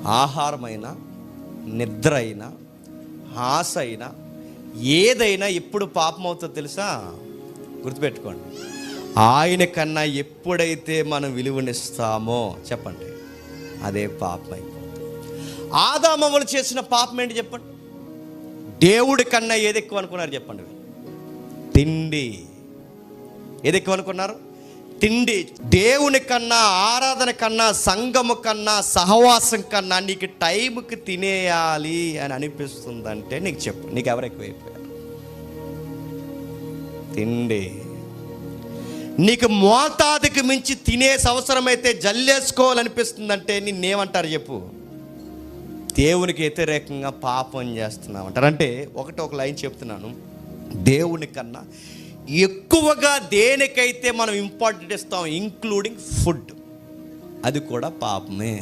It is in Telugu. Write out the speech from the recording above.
ఆహారమైనా, నిద్ర అయినా, ఆశ అయినా, ఏదైనా ఎప్పుడు పాపం అవుతుందో తెలుసా? గుర్తుపెట్టుకోండి. ఆయన కన్నా ఎప్పుడైతే మనం విలువనిస్తామో చెప్పండి, అదే పాపం అయిపోతుంది. ఆదామవ్వలు చేసిన పాపం ఏంటి చెప్పండి? దేవుడి కన్నా ఏది ఎక్కువ అనుకున్నారు చెప్పండి? తిండి. ఏది ఎక్కువ అనుకున్నారు? తిండి. దేవుని కన్నా, ఆరాధన కన్నా, సంఘము కన్నా, సహవాసం కన్నా నీకు టైంకి తినేయాలి అని అనిపిస్తుందంటే నీకు చెప్పు, నీకు ఎవరు ఎక్కువైపోయారు? తిండి. నీకు మోతాదుకి మించి తినేసి అవసరమైతే జల్లేసుకోవాలనిపిస్తుందంటే నిన్నేమంటారు చెప్పు? దేవునికి వ్యతిరేకంగా పాపం చేస్తున్నావు అంటారు. అంటే ఒక లైన్ చెప్తున్నాను, దేవుని కన్నా ఎక్కువగా దేనికైతే మనం ఇంపార్టెంట్ ఇస్తాం, ఇంక్లూడింగ్ ఫుడ్, అది కూడా పాపమే.